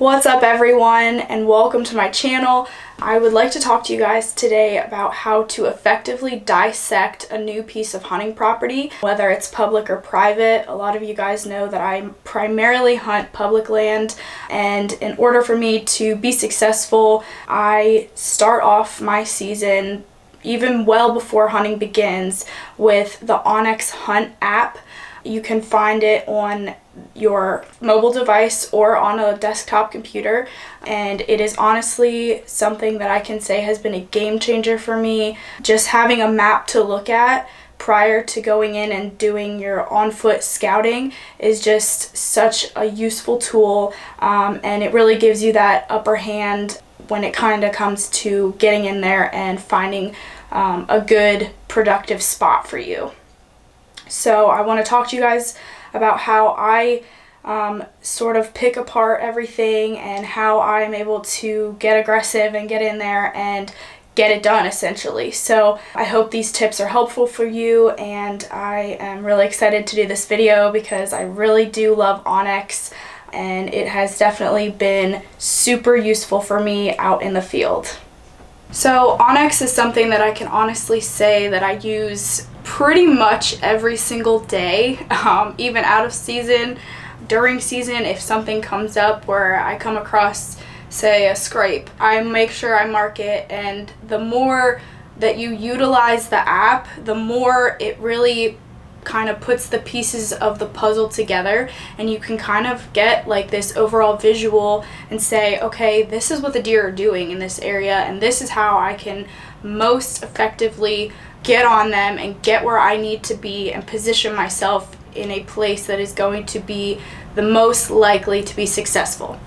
What's up everyone, and welcome to my channel. I would like to talk to you guys today about how to effectively dissect a new piece of hunting property, whether it's public or private. A lot of you guys know that I primarily hunt public land, and in order for me to be successful, I start off my season even well before hunting begins with the onX Hunt app. You can find it on your mobile device or on a desktop computer, and it is honestly something that I can say has been a game changer for me. Just having a map to look at prior to going in and doing your on-foot scouting is just such a useful tool, and it really gives you that upper hand when it kind of comes to getting in there and finding a good productive spot for you. So I want to talk to you guys about how I sort of pick apart everything and how I'm able to get aggressive and get in there and get it done essentially. So I hope these tips are helpful for you, and I am really excited to do this video because I really do love onX, and it has definitely been super useful for me out in the field. So onX is something that I can honestly say that I use pretty much every single day, even out of season. During season, if something comes up where I come across, say, a scrape, I make sure I mark it, and the more that you utilize the app, the more it really kind of puts the pieces of the puzzle together, and you can kind of get like this overall visual and say, okay, this is what the deer are doing in this area, and this is how I can most effectively get on them and get where I need to be and position myself in a place that is going to be the most likely to be successful.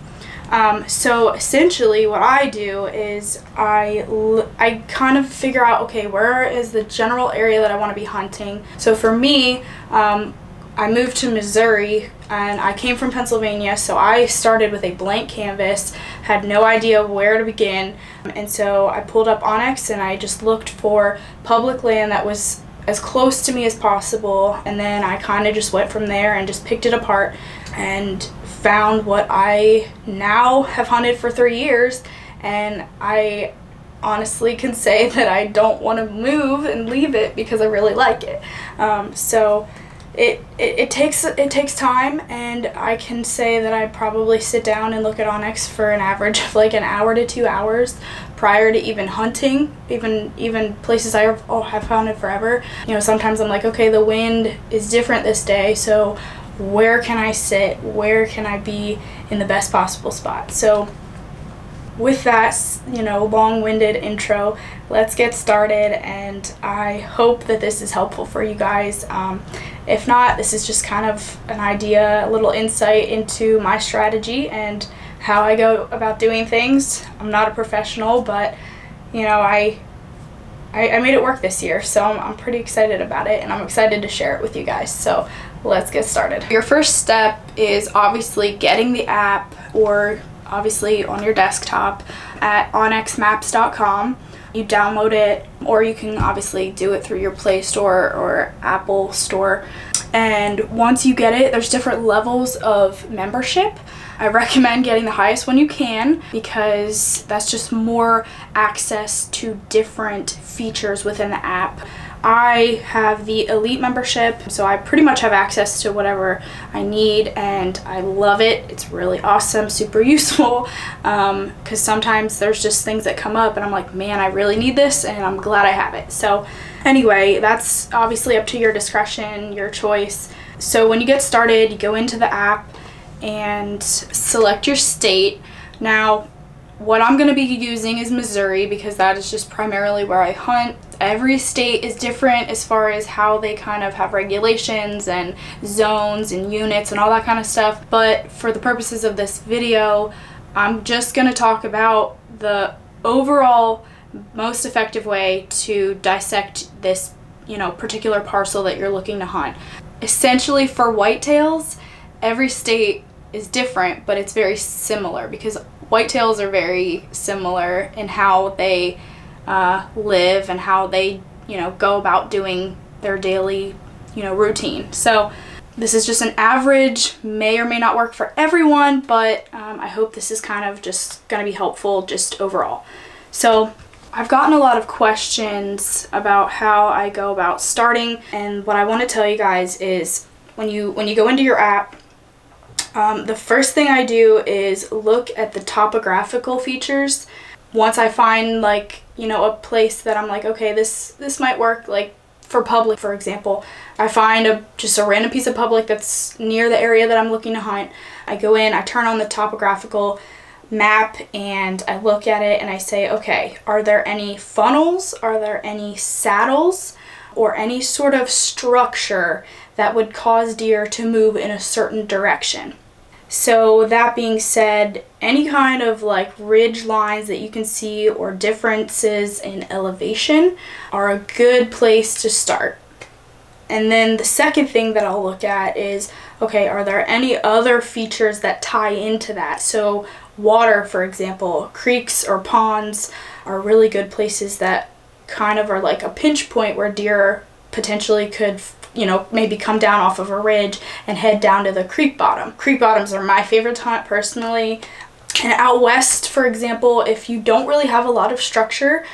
So essentially what I do is I kind of figure out, okay, where is the general area that I want to be hunting. So for me, I moved to Missouri and I came from Pennsylvania, so I started with a blank canvas, had no idea where to begin, and so I pulled up onX and I just looked for public land that was as close to me as possible, and then I kind of just went from there and just picked it apart and found what I now have hunted for 3 years, and I honestly can say that I don't want to move and leave it because I really like it. So it takes time, and I can say that I probably sit down and look at onX for an average of like an hour to 2 hours prior to even hunting, even places I have hunted forever. You know, sometimes I'm like, okay, the wind is different this day, so where can I sit? Where can I be in the best possible spot? So with that, you know, long-winded intro, let's get started, and I hope that this is helpful for you guys. If not, this is just kind of an idea, a little insight into my strategy and how I go about doing things. I'm not a professional, but you know, I made it work this year, so I'm pretty excited about it, and I'm excited to share it with you guys. So let's get started. Your first step is obviously getting the app, or obviously on your desktop at onxmaps.com. You download it, or you can obviously do it through your Play Store or Apple Store. And once you get it, there's different levels of membership. I recommend getting the highest one you can because that's just more access to different features within the app. I have the elite membership, so I pretty much have access to whatever I need, and I love it. It's really awesome, super useful, because sometimes there's just things that come up and I'm like, man, I really need this, and I'm glad I have it. So anyway, that's obviously up to your discretion, your choice. So when you get started, you go into the app and select your state. Now, what I'm going to be using is Missouri because that is just primarily where I hunt. Every state is different as far as how they kind of have regulations and zones and units and all that kind of stuff. But for the purposes of this video, I'm just going to talk about the overall most effective way to dissect this, you know, particular parcel that you're looking to hunt. Essentially, for whitetails, every state is different, but it's very similar because whitetails are very similar in how they live and how they, you know, go about doing their daily, you know, routine. So This is just an average, may or may not work for everyone, but I hope this is kind of just going to be helpful just overall. So I've gotten a lot of questions about how I go about starting, and what I want to tell you guys is when you go into your app, the first thing I do is look at the topographical features. Once I find, like, you know, a place that I'm like, okay, this might work, like for public, for example, I find just a random piece of public that's near the area that I'm looking to hunt. I go in, I turn on the topographical map, and I look at it and I say, okay, are there any funnels? Are there any saddles? Or any sort of structure that would cause deer to move in a certain direction? So that being said, any kind of like ridge lines that you can see or differences in elevation are a good place to start. And then the second thing that I'll look at is, okay, are there any other features that tie into that? So water, for example, creeks or ponds are really good places that kind of are like a pinch point where deer potentially could, you know, maybe come down off of a ridge and head down to the creek bottom. Creek bottoms are my favorite to hunt personally. And out west, for example, if you don't really have a lot of structure,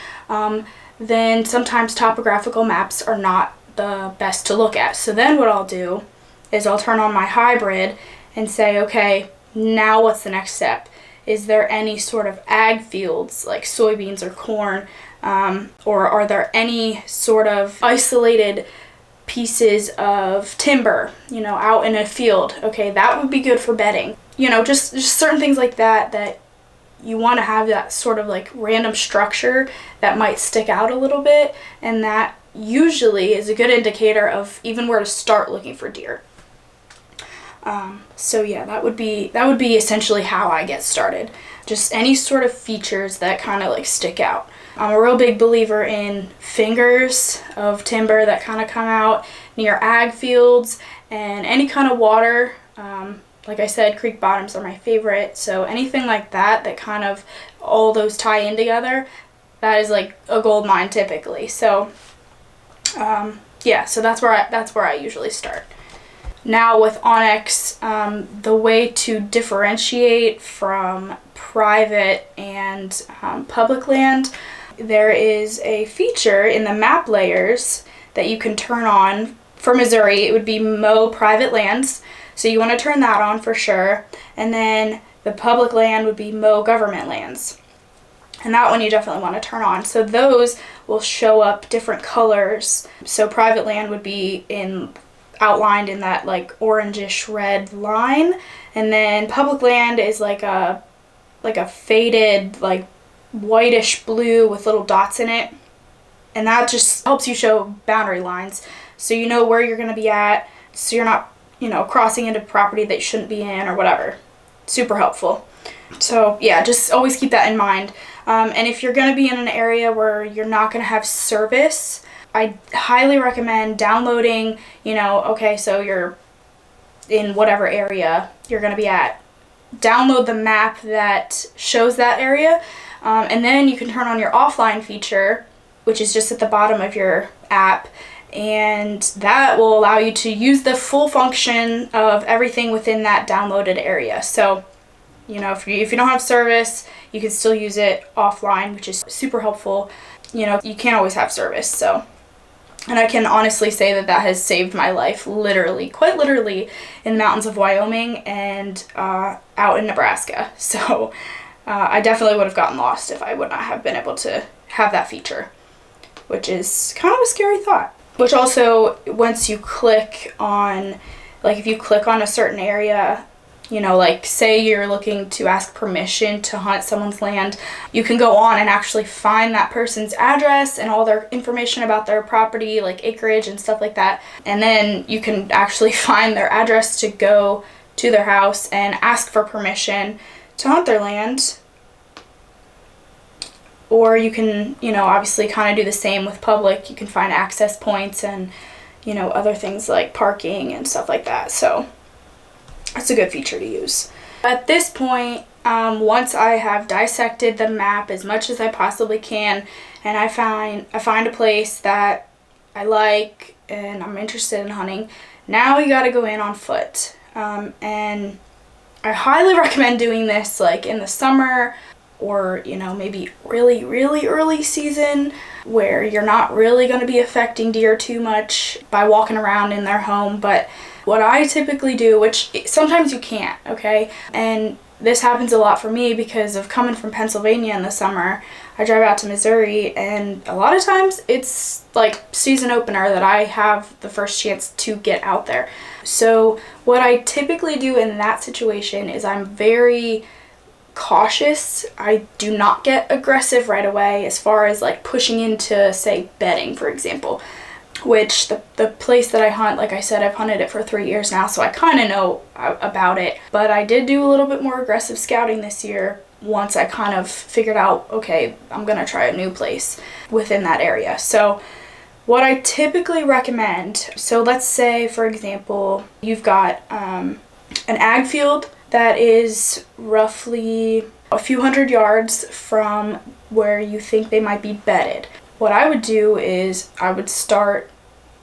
then sometimes topographical maps are not the best to look at. So then what I'll do is I'll turn on my hybrid and say, okay, now what's the next step? Is there any sort of ag fields like soybeans or corn? Or are there any sort of isolated pieces of timber, you know, out in a field? Okay, that would be good for bedding. You know, just certain things like that you want to have that sort of like random structure that might stick out a little bit, and that usually is a good indicator of even where to start looking for deer. So yeah, that would be essentially how I get started. Just any sort of features that kind of like stick out. I'm a real big believer in fingers of timber that kind of come out near ag fields and any kind of water. Like I said, creek bottoms are my favorite. So anything like that kind of all those tie in together, that is like a gold mine typically. So yeah, so that's where I usually start. Now with onX, the way to differentiate from private and public land, there is a feature in the map layers that you can turn on. For Missouri, it would be mow private lands, so you want to turn that on for sure. And then the public land would be mow government lands, and that one you definitely want to turn on. So those will show up different colors. So private land would be outlined in that like orangish red line, and then public land is like a faded like whitish blue with little dots in it, and that just helps you show boundary lines so you know where you're going to be at, so you're not, you know, crossing into property that you shouldn't be in or whatever. Super helpful. So yeah, just always keep that in mind. And if you're going to be in an area where you're not going to have service, I highly recommend downloading, you know, okay, so you're in whatever area you're going to be at. Download the map that shows that area, and then you can turn on your offline feature, which is just at the bottom of your app, and that will allow you to use the full function of everything within that downloaded area. So, you know, if you don't have service, you can still use it offline, which is super helpful. You know, you can't always have service, so. And I can honestly say that has saved my life, literally, quite literally, in the mountains of Wyoming and out in Nebraska. So I definitely would have gotten lost if I would not have been able to have that feature, which is kind of a scary thought. Which also, once you click on, like if you click on a certain area, you know, like say you're looking to ask permission to hunt someone's land, you can go on and actually find that person's address and all their information about their property, like acreage and stuff like that. And then you can actually find their address to go to their house and ask for permission to hunt their land. Or you can, you know, obviously kind of do the same with public. You can find access points and, you know, other things like parking and stuff like that. So that's a good feature to use. At this point, once I have dissected the map as much as I possibly can, and I find a place that I like and I'm interested in hunting, Now you gotta go in on foot. And I highly recommend doing this like in the summer, or maybe really early season, where you're not really going to be affecting deer too much by walking around in their home. But what I typically do, which sometimes you can't, okay, and this happens a lot for me because of coming from Pennsylvania in the summer. I drive out to Missouri, and a lot of times it's like season opener that I have the first chance to get out there. So what I typically do in that situation is I'm very cautious. I do not get aggressive right away as far as like pushing into, say, bedding, for example, which the place that I hunt, like I said, I've hunted it for 3 years now, so I kind of know about it. But I did do a little bit more aggressive scouting this year once I kind of figured out, okay, I'm gonna try a new place within that area. So what I typically recommend, so let's say, for example, you've got an ag field that is roughly a few hundred yards from where you think they might be bedded. What I would do is I would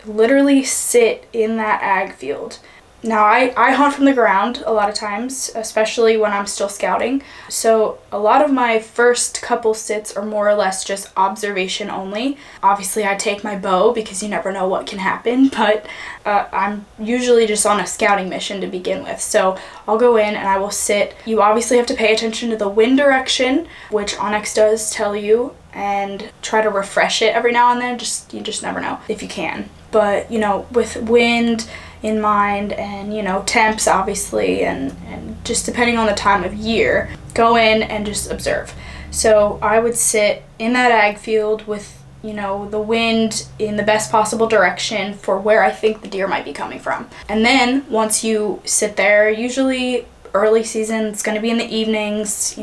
literally sit in that ag field. Now, I hunt from the ground a lot of times, especially when I'm still scouting. So a lot of my first couple sits are more or less just observation only. Obviously, I take my bow because you never know what can happen, but I'm usually just on a scouting mission to begin with. So I'll go in and I will sit. You obviously have to pay attention to the wind direction, which Onyx does tell you, and try to refresh it every now and then. You just never know if you can. But, with wind in mind and, temps obviously, and just depending on the time of year, go in and just observe. So I would sit in that ag field with, the wind in the best possible direction for where I think the deer might be coming from. And then once you sit there, usually early season, it's going to be in the evenings,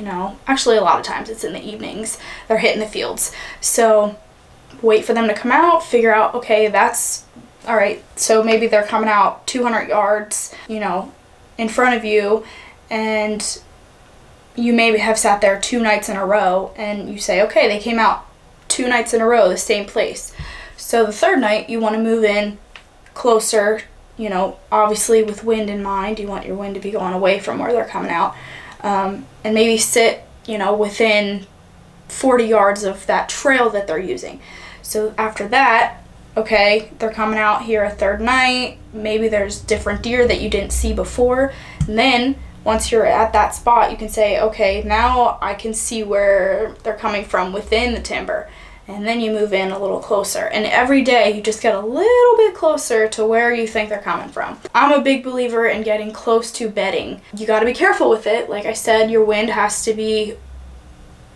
actually a lot of times it's in the evenings, they're hitting the fields. So wait for them to come out, figure out, okay, that's all right, so maybe they're coming out 200 yards, in front of you, and you maybe have sat there 2 nights in a row, and you say, okay, they came out 2 nights in a row, the same place. So the third night, you want to move in closer, obviously with wind in mind. You want your wind to be going away from where they're coming out, and maybe sit, within 40 yards of that trail that they're using. So after that, okay, they're coming out here a third night, maybe there's different deer that you didn't see before, and then once you're at that spot, you can say, okay, now I can see where they're coming from within the timber, and then you move in a little closer, and every day you just get a little bit closer to where you think they're coming from. I'm a big believer in getting close to bedding. You got to be careful with it. Like I said, your wind has to be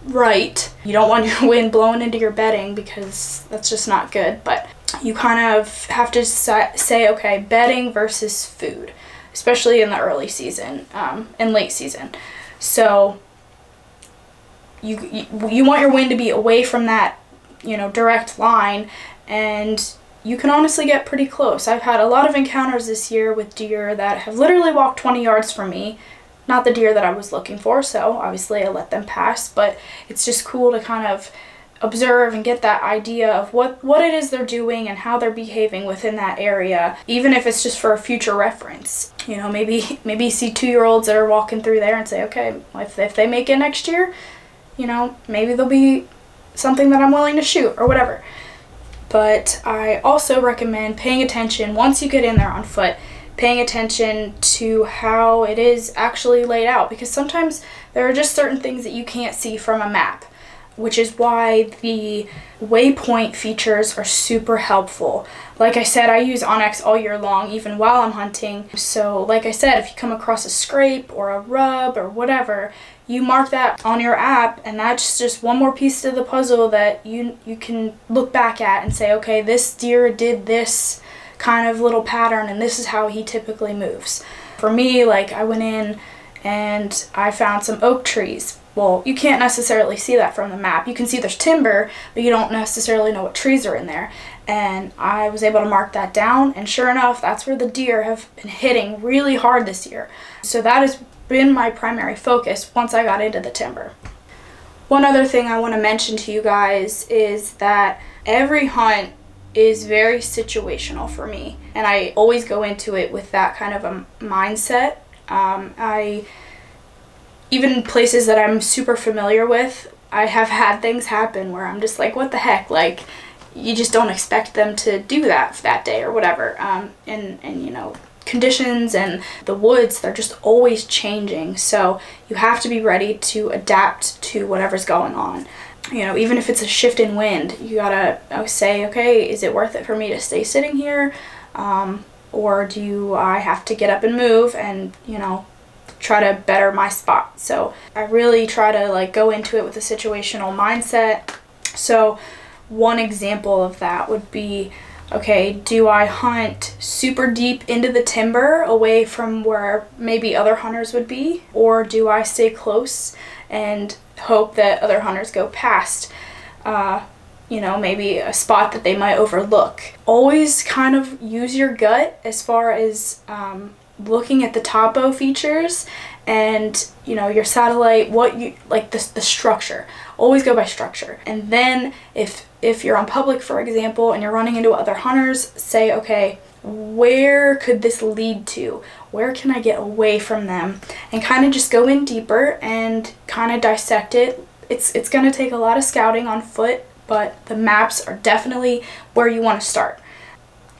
right. You don't want your wind blowing into your bedding because that's just not good, but you kind of have to say, okay, bedding versus food, especially in the early season and late season. So you want your wind to be away from that, direct line, and you can honestly get pretty close. I've had a lot of encounters this year with deer that have literally walked 20 yards from me. Not the deer that I was looking for, so obviously I let them pass, but it's just cool to kind of observe and get that idea of what it is they're doing and how they're behaving within that area, even if it's just for a future reference. Maybe you see 2-year-olds that are walking through there and say, okay, if they make it next year, maybe there'll be something that I'm willing to shoot or whatever. But I also recommend paying attention once you get in there on foot, paying attention to how it is actually laid out, because sometimes there are just certain things that you can't see from a map, which is why the waypoint features are super helpful. Like I said, I use Onyx all year long, even while I'm hunting. So like I said, if you come across a scrape or a rub or whatever, you mark that on your app, and that's just one more piece to the puzzle that you can look back at and say, okay, this deer did this kind of little pattern, and this is how he typically moves. For me, like, I went in and I found some oak trees. Well, you can't necessarily see that from the map. You can see there's timber, but you don't necessarily know what trees are in there. And I was able to mark that down, and sure enough, that's where the deer have been hitting really hard this year. So that has been my primary focus once I got into the timber. One other thing I want to mention to you guys is that every hunt is very situational for me, and I always go into it with that kind of a mindset. Even places that I'm super familiar with, I have had things happen where I'm just like, what the heck? Like, you just don't expect them to do that day or whatever. And you know, conditions and the woods, they're just always changing. So you have to be ready to adapt to whatever's going on. You know, even if it's a shift in wind, you gotta say, okay, is it worth it for me to stay sitting here? Or do I have to get up and move and, you know, try to better my spot? So I really try to like go into it with a situational mindset. So one example of that would be, okay, do I hunt super deep into the timber away from where maybe other hunters would be? Or do I stay close and hope that other hunters go past, you know, maybe a spot that they might overlook? Always kind of use your gut as far as looking at the topo features and, you know, your satellite, what you like, the structure. Always go by structure. And then if you're on public, for example, and you're running into other hunters, say, okay, where could this lead to? Where can I get away from them? And kind of just go in deeper and kind of dissect it. It's going to take a lot of scouting on foot, but the maps are definitely where you want to start.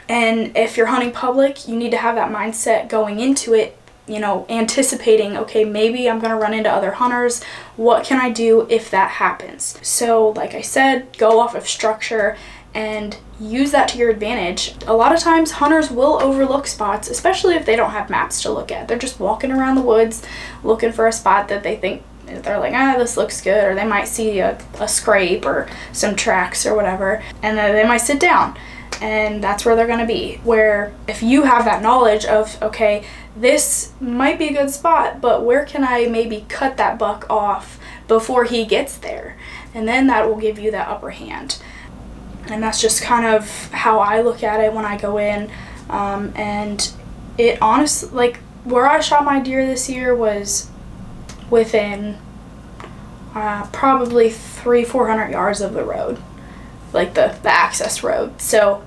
And if you're hunting public, you need to have that mindset going into it, you know, anticipating, okay, maybe I'm going to run into other hunters. What can I do if that happens? So like I said, go off of structure and use that to your advantage. A lot of times hunters will overlook spots, especially if they don't have maps to look at. They're just walking around the woods looking for a spot that they think, they're like, this looks good, or they might see a scrape or some tracks or whatever, and then they might sit down. And that's where they're going to be. Where if you have that knowledge of, okay, this might be a good spot, but where can I maybe cut that buck off before he gets there? And then that will give you that upper hand. And that's just kind of how I look at it when I go in. And it honestly, like where I shot my deer this year was within probably 300-400 yards of the road, like the access road. So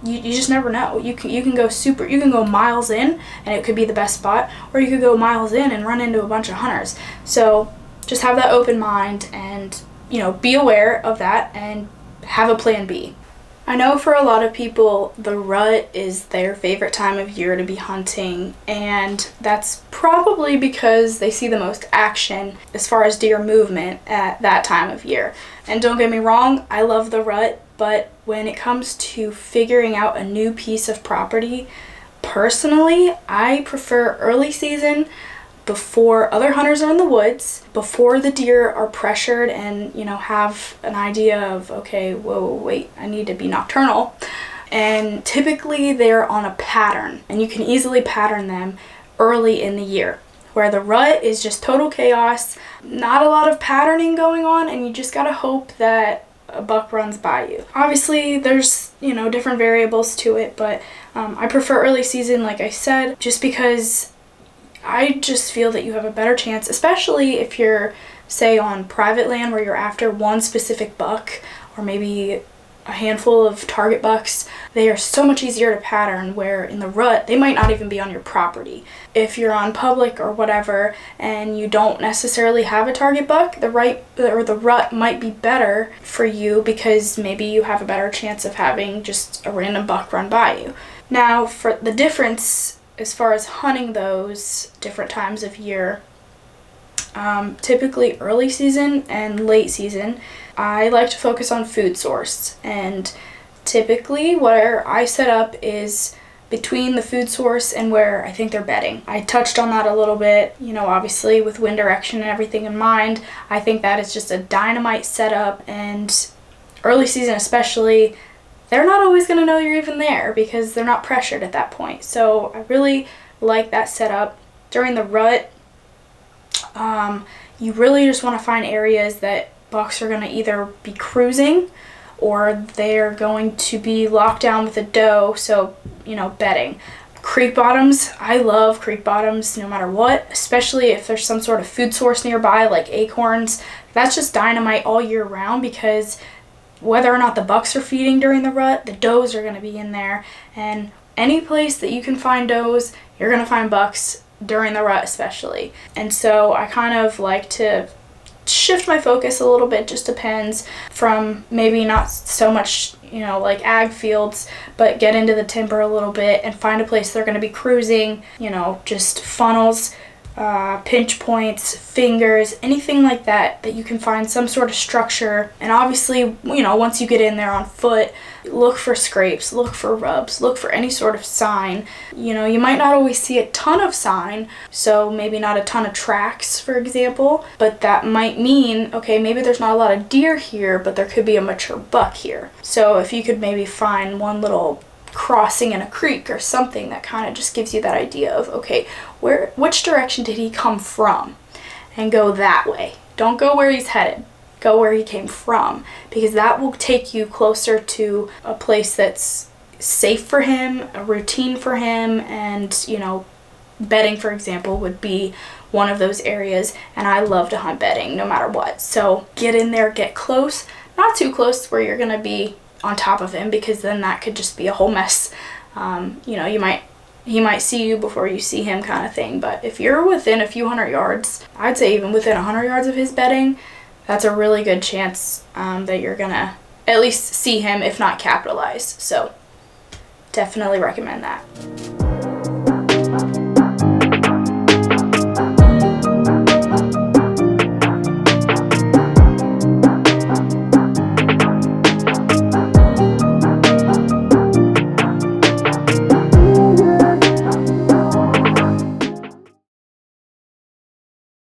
you just never know. You can go miles in and it could be the best spot, or you could go miles in and run into a bunch of hunters. So just have that open mind and, you know, be aware of that and have a plan B. I know for a lot of people, the rut is their favorite time of year to be hunting, and that's probably because they see the most action as far as deer movement at that time of year. And don't get me wrong, I love the rut, but when it comes to figuring out a new piece of property, personally, I prefer early season, before other hunters are in the woods, before the deer are pressured and, you know, have an idea of, okay, whoa, wait, I need to be nocturnal. And typically they're on a pattern, and you can easily pattern them early in the year, where the rut is just total chaos, not a lot of patterning going on, and you just gotta hope that a buck runs by you. Obviously there's, you know, different variables to it, but I prefer early season, like I said, just because I just feel that you have a better chance, especially if you're, say, on private land where you're after one specific buck or maybe a handful of target bucks. They are so much easier to pattern, where in the rut, they might not even be on your property. If you're on public or whatever and you don't necessarily have a target buck, the rut might be better for you because maybe you have a better chance of having just a random buck run by you. Now, for the difference as far as hunting those different times of year, typically early season and late season, I like to focus on food source. And typically where I set up is between the food source and where I think they're bedding. I touched on that a little bit, you know, obviously with wind direction and everything in mind. I think that is just a dynamite setup, and early season especially, they're not always going to know you're even there because they're not pressured at that point. So I really like that setup. During the rut, you really just want to find areas that bucks are going to either be cruising or they're going to be locked down with a doe, so, you know, bedding. Creek bottoms, I love creek bottoms no matter what, especially if there's some sort of food source nearby like acorns. That's just dynamite all year round because whether or not the bucks are feeding during the rut, the does are going to be in there. And any place that you can find does, you're going to find bucks during the rut especially. And so I kind of like to shift my focus a little bit, just depends, from maybe not so much, you know, like ag fields, but get into the timber a little bit and find a place they're going to be cruising, you know, just funnels, pinch points, fingers, anything like that, that you can find some sort of structure. And obviously, you know, once you get in there on foot, look for scrapes, look for rubs, look for any sort of sign. You know, you might not always see a ton of sign, so maybe not a ton of tracks, for example, but that might mean, okay, maybe there's not a lot of deer here, but there could be a mature buck here. So if you could maybe find one little crossing in a creek or something, that kind of just gives you that idea of, okay, which direction did he come from, and go that way. Don't go where he's headed, go where he came from, because that will take you closer to a place that's safe for him, a routine for him. And, you know, bedding, for example, would be one of those areas, and I love to hunt bedding no matter what. So get in there, get close, not too close where you're gonna be on top of him, because then that could just be a whole mess. You know, he might see you before you see him, kind of thing. But if you're within a few hundred yards, I'd say even within 100 yards of his bedding, that's a really good chance that you're gonna at least see him, if not capitalize. So definitely recommend that.